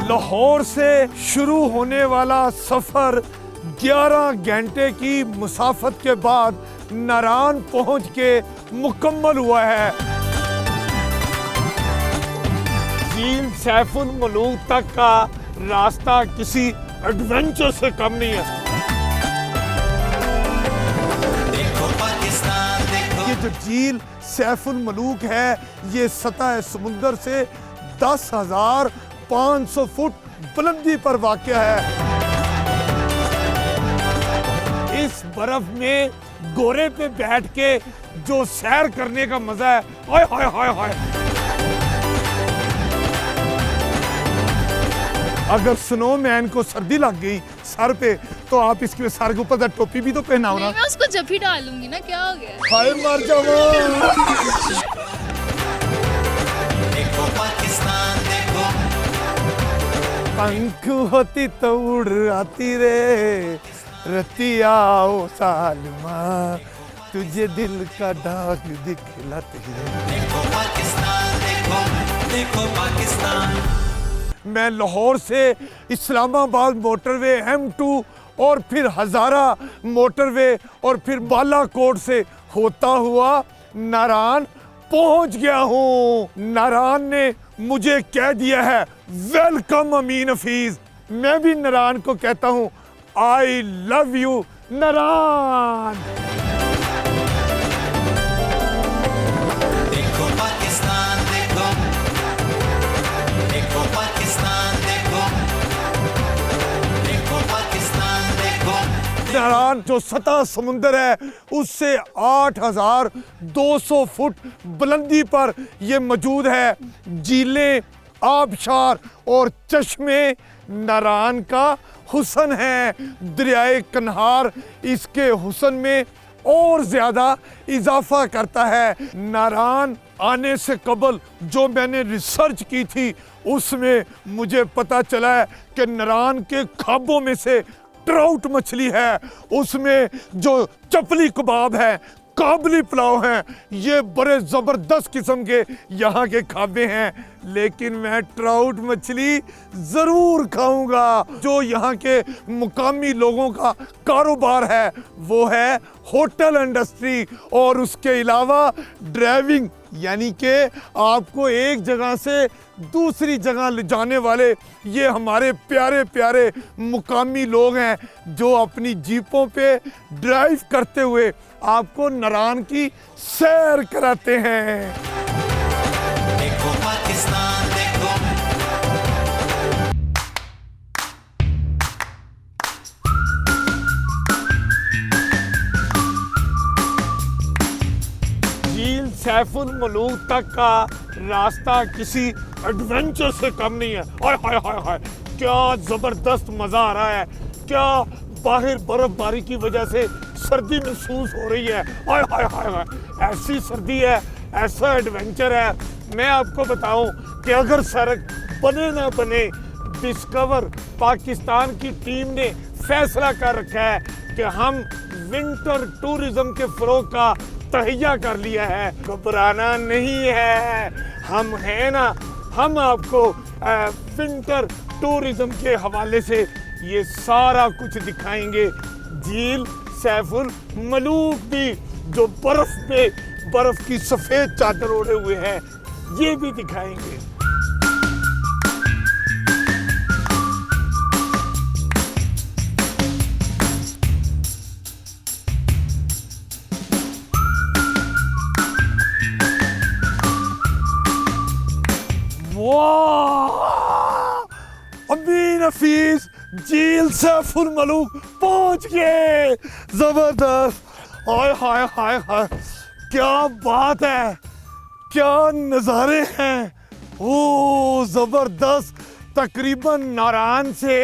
लाहौर से शुरू होने वाला सफर 11 घंटे की मुसाफत के बाद नारान पहुंच के मुकम्मल हुआ है। झील सैफुल मलूक तक का रास्ता किसी एडवेंचर से कम नहीं है। ये जो झील सैफुल मलूक है ये सतह समुंदर से 10,500 फुट बुलंदी पर वाक़या है। इस बर्फ में गोरे पे बैठ के जो सैर करने का मजा है, हाय हाय हाय हाय। अगर स्नोमैन को सर्दी लग गई सर पे तो आप इसके सर के ऊपर टोपी भी तो पहनाओ ना। मैं उसको जब ही डालूंगी ना, क्या हो गया? हाय मर जाओ। देखो पाकिस्तान देखो, पंख होती तो उड़ आती रे रतिया ओ सालमा, तुझे दिल का दाग दिखलाती है। देखो पाकिस्तान देखो, देखो पाकिस्तान। मैं लाहौर से इस्लामाबाद मोटरवे M2 और फिर हज़ारा मोटरवे और फिर बालाकोट से होता हुआ नारान पहुंच गया हूँ। नारान ने मुझे कह दिया है वेलकम अमीन हफीज। मैं भी नारान को कहता हूँ आई लव यू नारान। देखो पाकिस्तान देखो, देखो पाकिस्तान देखो, देखो पाकिस्तान देखो। नारान जो सतह समुंदर है उससे 8,200 फुट बुलंदी पर ये मौजूद है। झीलें, आबशार और चश्मे नारान का हुस्न है। दरियाए कन्हार इसके हुस्न में और ज़्यादा इजाफा करता है। नारान आने से कबल जो मैंने रिसर्च की थी उसमें मुझे पता चला है कि नारान के खाबों में से ट्राउट मछली है, उसमें जो चपली कबाब है, काबली पुलाव हैं, ये बड़े ज़बरदस्त किस्म के यहाँ के खाबे हैं। लेकिन मैं ट्राउट मछली ज़रूर खाऊंगा। जो यहाँ के मुकामी लोगों का कारोबार है वो है होटल इंडस्ट्री और उसके अलावा ड्राइविंग, यानी कि आपको एक जगह से दूसरी जगह ले जाने वाले ये हमारे प्यारे प्यारे मुकामी लोग हैं जो अपनी जीपों पे ड्राइव करते हुए आपको नारान की सैर कराते हैं। देखो पाकिस्तान देखो, झील सैफुल मलूक तक का रास्ता किसी एडवेंचर से कम नहीं है। हाय हाय हाय हाय, क्या जबरदस्त मजा आ रहा है। क्या बाहर बर्फबारी की वजह से सर्दी महसूस हो रही है। हाय हाय हाय हाय, ऐसी सर्दी है, ऐसा एडवेंचर है। मैं आपको बताऊं कि अगर सड़क बने ना बने, डिस्कवर पाकिस्तान की टीम ने फैसला कर रखा है कि हम विंटर टूरिज्म के फरोग का तहैया कर लिया है। घबराना नहीं है, हम हैं ना। हम आपको विंटर टूरिज्म के हवाले से ये सारा कुछ दिखाएंगे। झील सैफुल मलूक भी जो बर्फ पे बर्फ की सफेद चादर ओढ़े हुए हैं ये भी दिखाएंगे। अमीन हफीज झील सैफुल मलूक पहुंच गए। जबरदस्त, हाय हाय हाय हाय, क्या बात है, क्या नज़ारे हैं। ओ जबरदस्त। तकरीबन नारान से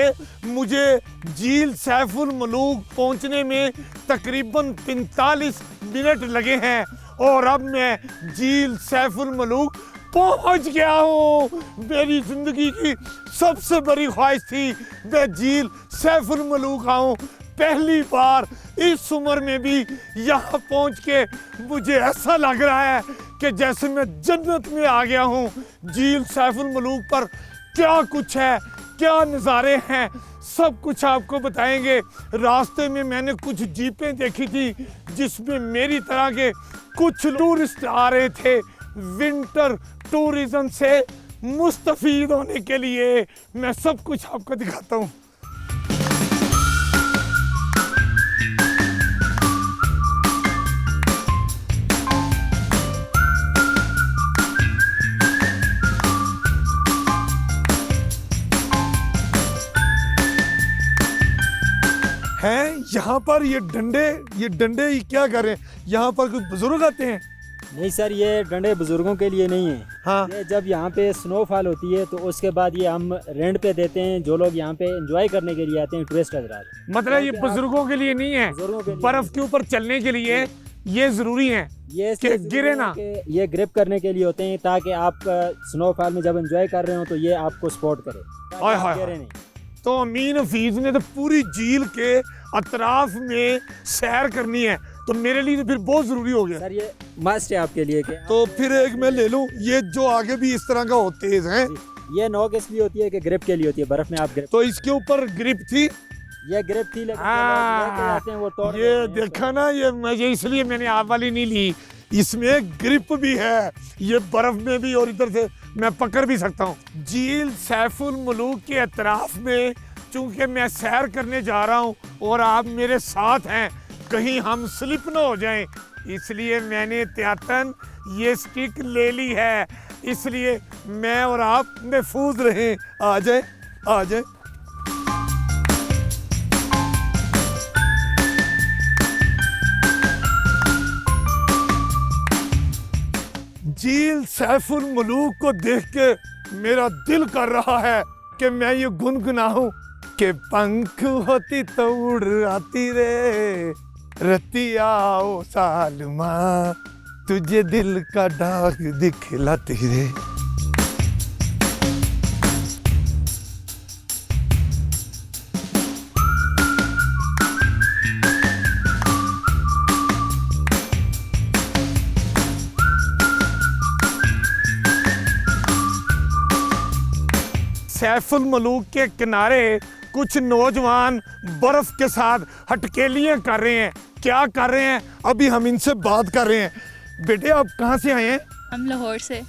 मुझे झील सैफुल मलूक पहुंचने में तकरीबन 45 मिनट लगे हैं और अब मैं झील सैफुल मलूक पहुंच गया हूँ। मेरी जिंदगी की सबसे बड़ी ख्वाहिश थी मैं झील सैफुल मलूक आऊँ। पहली बार इस उम्र में भी यहाँ पहुँच के मुझे ऐसा लग रहा है कि जैसे मैं जन्नत में आ गया हूँ। झील सैफुल मलूक पर क्या कुछ है, क्या नज़ारे हैं, सब कुछ आपको बताएंगे। रास्ते में मैंने कुछ जीपें देखी थी जिसमें मेरी तरह के कुछ टूरिस्ट आ रहे थे विंटर टूरिज्म से मुस्तफीद होने के लिए। मैं सब कुछ आपको दिखाता हूँ। हैं यहाँ पर ये डंडे क्या कर रहे हैं? यहाँ पर कुछ बुजुर्ग आते हैं? नहीं सर, ये डंडे बुजुर्गों के लिए नहीं है। हाँ। ये जब यहाँ पे स्नोफॉल होती है तो उसके बाद ये हम रेंट पे देते हैं, जो लोग यहाँ पे एंजॉय करने के लिए आते हैं, टूरिस्ट हजरात। मतलब ये बुजुर्गों के लिए नहीं है, बुजुर्गों के लिए बर्फ के ऊपर चलने के लिए ये जरूरी है ये कि गिरे ना। ये ग्रिप करने के लिए होते हैं ताकि आप स्नोफॉल में जब एंजॉय कर रहे हो तो ये आपको सपोर्ट करे, ताकि हाय आप हाय गिरे हाय। नहीं। तो अमीन हफीज ने तो पूरी झील के अतराफ में सैर करनी है, तो मेरे लिए तो फिर बहुत जरूरी हो गया। सर ये मस्ट है आपके लिए कि तो फिर एक मैं ले लूं, ये जो आगे भी इस तरह का होते हैं। ये नोक इसलिए होती है कि ग्रिप के लिए होती है, बर्फ में आप ग्रिप। तो इसके ऊपर ग्रिप थी, ये ग्रिप थी, लेकिन जो लोग लेके आते हैं वो तोड़ ये देते हैं देखा ना, ये मुझे इसलिए मैंने आप वाली नहीं ली, इसमें ग्रिप भी है, ये बर्फ में भी और इधर से मैं पकड़ भी सकता हूँ। झील सैफुल मुलूक के अतराफ में चूंकि मैं सैर करने जा रहा हूँ और आप मेरे साथ हैं, कहीं हम स्लिप ना हो जाएं, इसलिए मैंने एहतियातन ये स्टिक ले ली है, इसलिए मैं और आप महफूज रहें। आ जाए, आ जाए। झील सैफुल मुलूक को देख के मेरा दिल कर रहा है कि मैं ये गुनगुनाऊं कि पंख होती तो उड़ आती रे, रतिया ओ सालमा तुझे दिल का डाक दिखलाती रे। सैफुल मलूक के किनारे कुछ नौजवान बर्फ के साथ हटकेलियां कर रहे हैं। क्या कर रहे हैं? अभी हम इनसे बात कर रहे हैं। बेटे आप कहाँ से आए हैं? हम लाहौर से।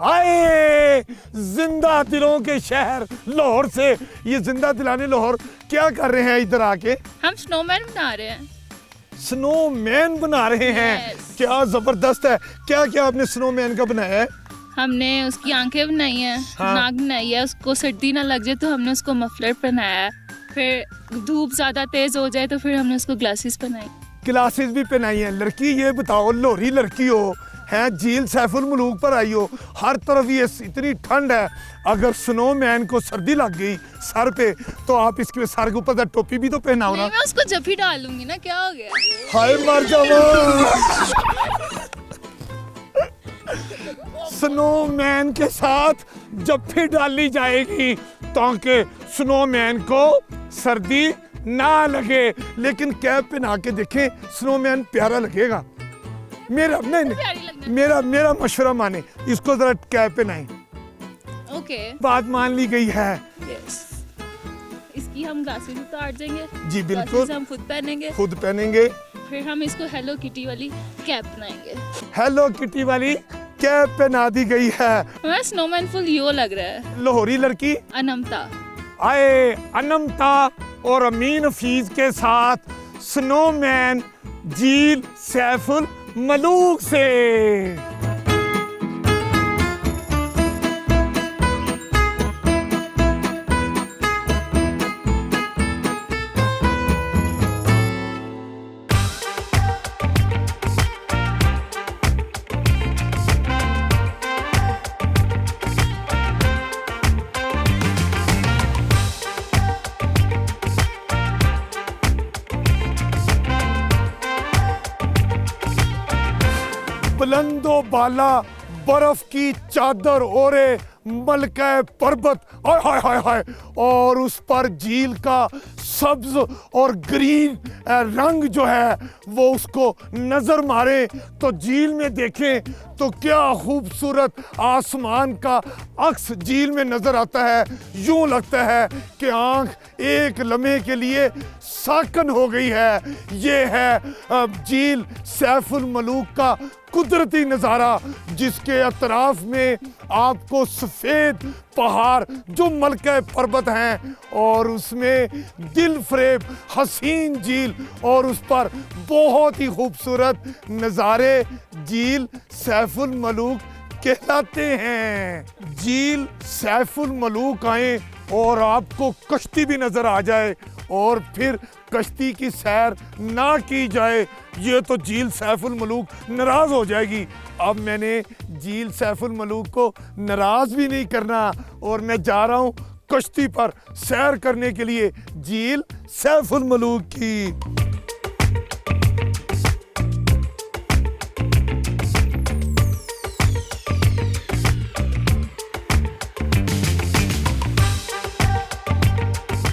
आए जिंदा दिलों के शहर लाहौर से, ये जिंदा दिलाने लाहौर क्या कर रहे हैं इधर आके? हम स्नोमैन बना रहे हैं। स्नोमैन बना रहे हैं? Yes. क्या जबरदस्त है। क्या क्या आपने स्नोमैन का बनाया है? हमने उसकी आंखें बनाई हैं, हाँ। नाक बनाई है, उसको सर्दी ना लग जाए तो हमने उसको मफलर पहनाया है, फिर धूप ज़्यादा तेज़ हो जाए तो फिर हमने उसको ग्लासेस पहनाई। क्लासेस भी पहनाई हैं। लड़की ये बताओ, लोरी लड़की हो हैं, झील सैफुल मुलूक पर आई हो, हर तरफ ये इतनी ठंड है, अगर स्नोमैन को सर्दी लग गई सर पे तो आप इसके सर के ऊपर टोपी भी तो पहनाओ ना। नहीं, मैं उसको जब ही डालूंगी ना, क्या हो गया? हाय मर जाओ। स्नोमैन के साथ जफ्फी डाली जाएगी ताकि स्नोमैन को सर्दी ना लगे, लेकिन कैप पहना के देखें, स्नोमैन प्यारा लगेगा। मेरा नहीं प्यारी लगना। मेरा मशवरा माने, इसको जरा कैप पहनाएं। ओके, बात मान ली गई है। यस। इसकी हम ग्लासेस उतार देंगे। जी बिल्कुल, ग्लासेस हम खुद पहनेंगे, खुद पहनेंगे। फिर हम इसको हेलो किटी वाली कैप बनाएंगे। हेलो किटी वाली कैप पहना दी गई है। हमारा स्नोमैन फुल यो लग रहा है। लाहौरी लड़की अनमता। आए अनमता और अमीन हफीज के साथ स्नोमैन झील सैफुल मलूक से। बुलंदो बाला बर्फ की चादर ओढ़े मलका पर्वत, हाय हाय हाय हाय, और उस पर झील का सब्ज और ग्रीन रंग जो है वो उसको नजर मारे तो झील में देखें तो क्या खूबसूरत आसमान का अक्स झील में नजर आता है। यूं लगता है कि आंख एक लम्हे के लिए साकन हो गई है। ये है झील सैफुल मलूक का कुदरती नज़ारा, जिसके अतराफ में आपको सफ़ेद पहाड़ जो मलका पर्वत हैं और उसमें दिल फरेब हसीन झील और उस पर बहुत ही खूबसूरत नज़ारे झील सैफुल मलूक कहलाते हैं। झील सैफुल मलूक आए और आपको कश्ती भी नज़र आ जाए और फिर कश्ती की सैर ना की जाए, ये तो झील सैफुल मलूक नाराज़ हो जाएगी। अब मैंने झील सैफुल मलूक को नाराज़ भी नहीं करना और मैं जा रहा हूँ कश्ती पर सैर करने के लिए झील सैफुल मलूक की।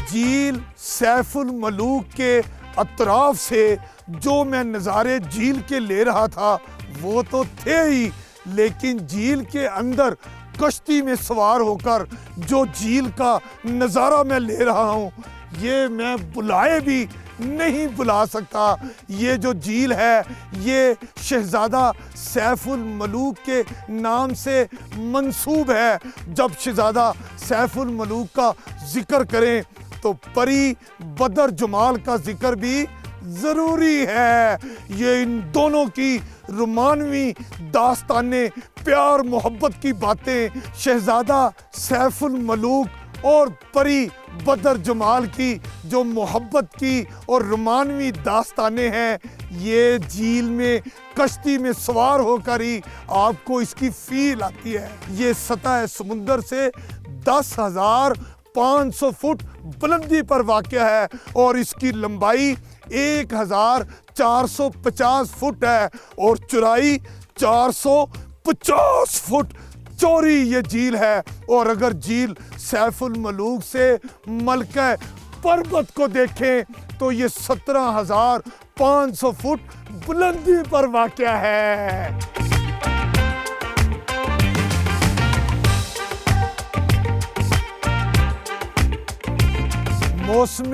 झील सैफुल मलूक के अतराफ से जो मैं नज़ारे झील के ले रहा था वो तो थे ही, लेकिन झील के अंदर कश्ती में सवार होकर जो झील का नज़ारा मैं ले रहा हूँ ये मैं बुलाए भी नहीं बुला सकता। ये जो झील है ये शहज़ादा सैफुल मलूक के नाम से मंसूब है। जब शहज़ादा सैफुल मलूक का जिक्र करें तो परी बदर जमाल का जिक्र भी ज़रूरी है। ये इन दोनों की रोमानवी दास्ताने प्यार मोहब्बत की बातें शहज़ादा सैफुल मलूक और परी बदर जमाल की जो मोहब्बत की और रोमानवी दास्ताने हैं ये झील में कश्ती में सवार होकर ही आपको इसकी फील आती है। ये सतह समुंदर से 10,500 फुट बुलंदी पर वाक़या है और इसकी लंबाई 1,450 फुट है और चौड़ाई 450 फुट चौड़ी ये झील है। और अगर झील सैफुल मलूक से मलका पर्वत को देखें तो ये 17,500 फुट बुलंदी पर वाक़या है। मौसम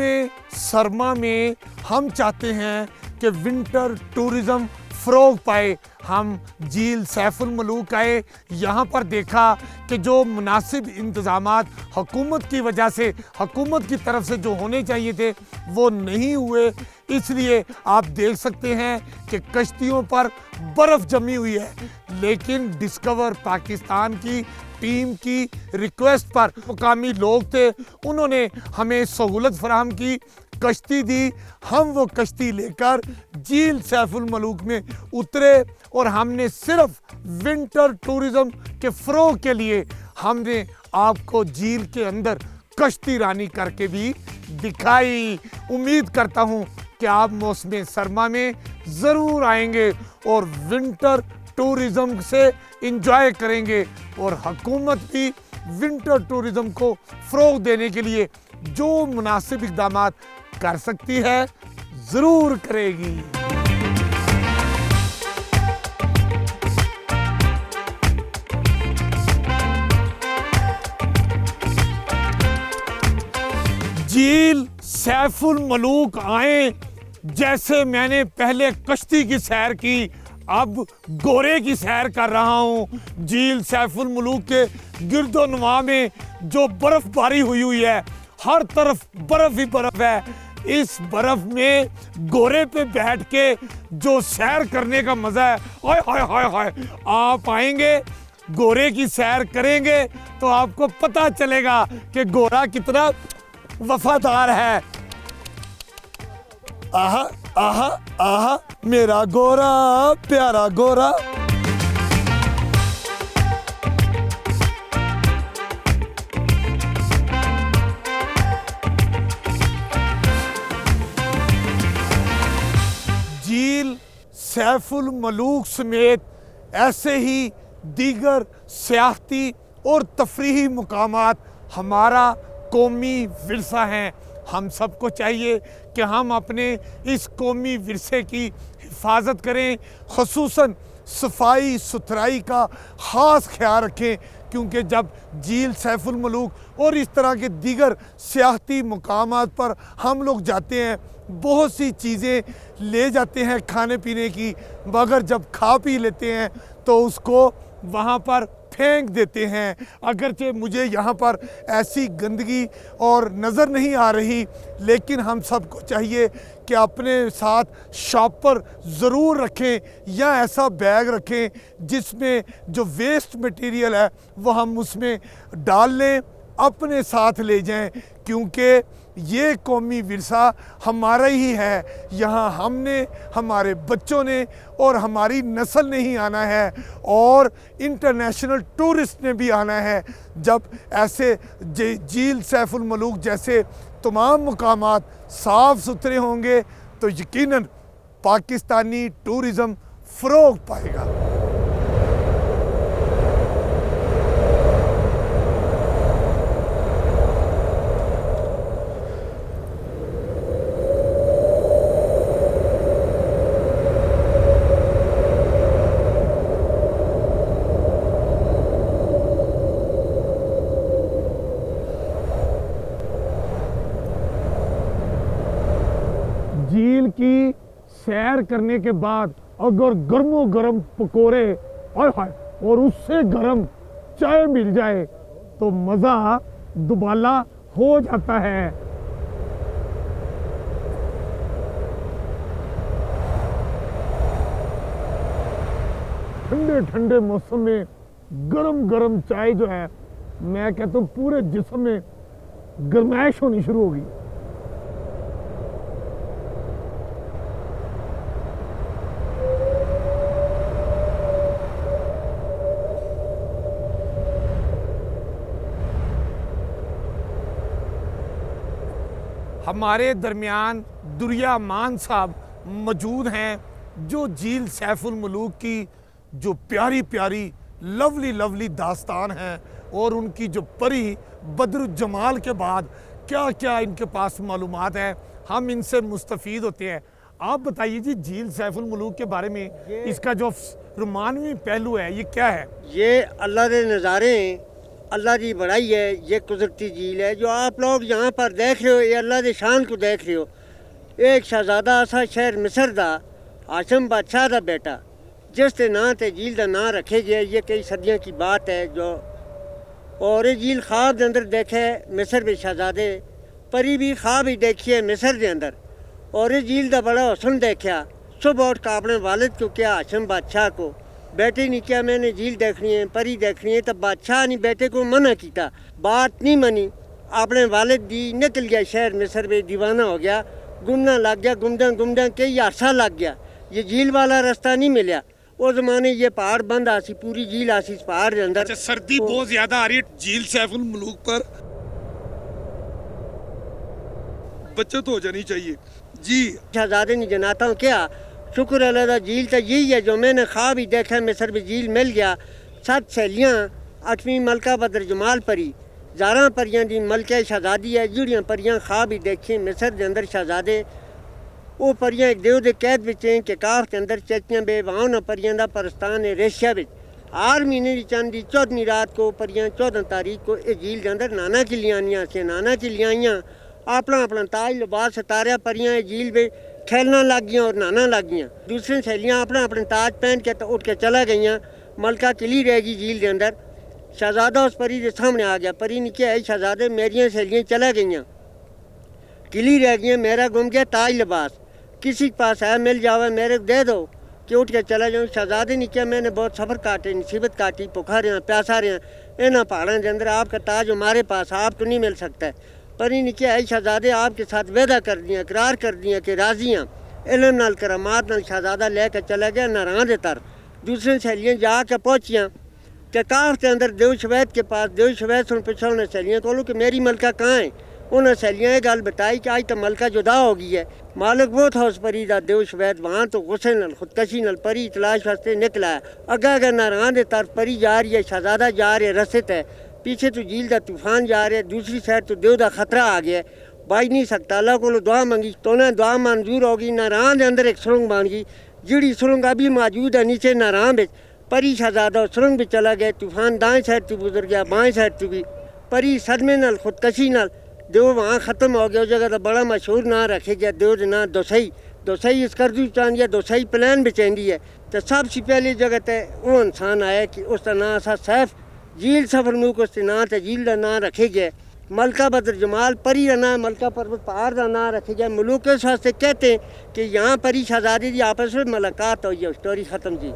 सरमा में हम चाहते हैं कि विंटर टूरिज़्म फ़रोग़ पाए। हम झील सैफुल मलूक आए, यहाँ पर देखा कि जो मुनासिब इंतज़ामात हुकूमत की वजह से हुकूमत की तरफ से जो होने चाहिए थे वो नहीं हुए, इसलिए आप देख सकते हैं कि कश्तियों पर बर्फ़ जमी हुई है। लेकिन डिस्कवर पाकिस्तान की टीम की रिक्वेस्ट पर मुकामी लोग थे, उन्होंने हमें सहूलत फराहम की, कश्ती दी। हम वो कश्ती लेकर झील सैफुल मलूक में उतरे और हमने सिर्फ विंटर टूरिज़्म के फ़रोग़ के लिए हमने आपको झील के अंदर कश्ती रानी करके भी दिखाई। उम्मीद करता हूँ कि आप मौसम सरमा में ज़रूर आएंगे और विंटर टूरिज़्म से इंजॉय करेंगे और हुकूमत भी विंटर टूरिज़्म को फ़रोग़ देने के लिए जो मुनासिब इक़दामात कर सकती है ज़रूर करेगी। झील सैफुल मलूक आए, जैसे मैंने पहले कश्ती की सैर की अब गोरे की सैर कर रहा हूँ। झील सैफुल मलूक के गिरदोनवा में जो बर्फबारी हुई है, हर तरफ बर्फ ही बर्फ है। इस बर्फ में गोरे पे बैठ के जो सैर करने का मजा है, हाय हाय हाय हाय, आप आएंगे गोरे की सैर करेंगे तो आपको पता चलेगा कि गोरा कितना वफादार है। आहा आहा आहा मेरा गोरा प्यारा गोरा। झील सैफुल मलूक समेत ऐसे ही दीगर सियाहती और तफरीही मुकामात हमारा कौमी विरसा हैं। हम सबको चाहिए कि हम अपने इस कौमी विरसे की हिफाजत करें, ख़ुसूसन सफाई सुथराई का ख़ास ख्याल रखें, क्योंकि जब झील सैफुल मलूक और इस तरह के दीगर सियाहती मुकामात पर हम लोग जाते हैं, बहुत सी चीज़ें ले जाते हैं खाने पीने की, मगर जब खा पी लेते हैं तो उसको वहाँ पर फेंक देते हैं। अगरचे मुझे यहाँ पर ऐसी गंदगी और नज़र नहीं आ रही, लेकिन हम सबको चाहिए कि अपने साथ शॉपर ज़रूर रखें या ऐसा बैग रखें जिसमें जो वेस्ट मटेरियल है वो हम उसमें डाल लें, अपने साथ ले जाएं, क्योंकि ये कौमी विरसा हमारा ही है। यहाँ हमने, हमारे बच्चों ने और हमारी नस्ल ने ही आना है और इंटरनेशनल टूरिस्ट ने भी आना है। जब ऐसे झील सैफुल मलूक जैसे तमाम मुकामात साफ़ सुथरे होंगे तो यकीनन पाकिस्तानी टूरिज़म फ़रोग़ पाएगा। झील की सैर करने के बाद अगर गर्मो गर्म पकोड़े और उससे गर्म चाय मिल जाए तो मज़ा दुबाला हो जाता है। ठंडे ठंडे मौसम में गरम गरम चाय जो है, मैं कहता हूँ पूरे जिस्म में गर्माइश होनी शुरू होगी। हमारे दरमियान दुरिया मान साहब मौजूद हैं, जो झील सैफुल मलूक की जो प्यारी प्यारी लवली लवली दास्तान है और उनकी जो परी बद्र जमाल के बाद क्या क्या इनके पास मालूमात है, हम इनसे मुस्तफ़ीद होते हैं। आप बताइए जी, झील सैफुल मलूक के बारे में, इसका जो रोमानवी पहलू है ये क्या है? ये अल्लाह के नज़ारे, अल्लाह की बड़ाई है। ये कुदरती झील है जो आप लोग यहाँ पर देख रहे हो, ये अल्लाह की शान को देख रहे हो। एक शहजादा असा शहर मिस्र दा हाशम बादशाह का बेटा, जिस के नां ते झील का नाम रखे गया, ये कई सदियों की बात है। जो और ये झील ख्वाब के अंदर देखे मिस्र में शहजादे, परी भी ख्वाब ही देखी है मिस्र के अंदर, और ये झील का बड़ा हुसन देखा। सुबह उठ कर अपने वालिद को क्या, हाशम बादशाह को, बेटे ने क्या मैंने झील देखनी है, परी देखनी है। तब बादशाह ने बेटे को मना किया, बात नहीं मनी। अपने वालिद दी निकल गया शहर मिस्र में, दीवाना हो गया, घूमना लग गया, घूमदा कई अरसा लग गया। ये झील वाला रास्ता नहीं मिला। उस जमाने ये पहाड़ बंद आसी, पूरी झील आसी इस पहाड़ के अंदर। अच्छा, सर्दी बहुत ज्यादा आ रही है झील सैफुल मलूक पर, बचत हो जानी चाहिए जी। शहजादे ने जनाता हूँ क्या, शुक्र अल्लाह का, झील तो यही है जो मैंने ख्वाब ही देखा, मिस्र में झील मिल गया। 7 सहेलियाँ, 8वीं मलका बद्र जमाल परी, 11 परियां दी मलका शहजादी है, जुड़ियाँ परियां ख्वाब ही देखी मिस्र के अंदर शहजादे। वो परियां एक देव के कैद बिच हैं कि काफ के अंदर चेतियां बे वहाँ न परियां का परस्तान है रेशिया बिच। 8 महीने की चंद की 14वीं रात को परियां 14 तारीख को इस झील के अंदर नाना की लियानियाँ से नाना की लियाइयाँ अपना अपना ताज लिबास उतारिया, परियां इस झील में खेलना लग गई और नहाना लग गई। दूसरी सहेलियाँ अपना अपना ताज पहन के उठ के चला गई। मलका किली रहेगी झील के अंदर। शहजादा उस परी के सामने आ गया। परी ने क्या है, शहजादे मेरिया सहेलियाँ चला गई, किली रह गई, मेरा गुम गया ताज लिबास, किसी के पास है मिल जावे मेरे को दे दो कि उठ के चला जाऊँ। शहजादे ने क्या, मैंने बहुत सफ़र काटे, मुसीबत काटी, भुखा रहा, प्यासा रहा, इन पहाड़ों के अंदर आपका ताज हमारे पास आपको नहीं मिल सकता है। परी ने क्या है, शहजादे आपके साथ वादा कर दिया, इकरार कर दिया कि राजी हाँ। इलम नाल करामात नाल शहजादा लेकर चला गया नारां दे तर। दूसरी सहेलियाँ जाके पहुँचियाँ कि काफ के अंदर देव शवैद के पास। देव शवैद सुन पूछा उन्हें सहेलियाँ को कि मेरी मलका कहाँ है। उन्हें सहेलियां ये गल बताई कि आज तो मलका जुदा हो गई है। मालिक वो था उस परी का देव शवैद वहाँ तो गुस्से नाल खुदकशी नाल परी तलाश वास्ते निकला है। अग्गा अगर नारायण की तरफ परी जा रही है, शहजादा जा रहे रस्ते है, पीछे तो झील का तूफान जा रहा है, दूसरी साइड तो देव का खतरा आ गया। बाज नहीं सकता, अल्लाह को दुआ मंगी तो उन्हें दुआ मंजूर होगी। नारायण के अंदर एक सुरंग बन गई, जिड़ी सुरंग अभी मौजूद है नीचे नारायण में। परी शहजादा सुरंग में चला गया, तूफान दाएं साइड तो गुजर गया, बाएं साइड तो भी। परी सदमे नाल खुदकशी नाल देव वहाँ ख़त्म हो गया। उस जगह तो बड़ा मशहूर नाम रखे गया देव का नाम दोसई। दोसई इस करजू चांदी है, दोसई प्लान बेचेंदी है। तो सबसे पहली जगह ते वो इंसान आया कि उसका नाम सा सैफ झील सफर मुल्क उसके नाम ते झील का नाम रखे गया। मलका बद्र जमाल परी का नाम, मलका पर्वत पहाड़ का नाम रखे गया। मुल्क इस वास्ते कहते हैं कि यहाँ परी शहजादी की आपस में मुलाकात हुई है। स्टोरी ख़त्म जी।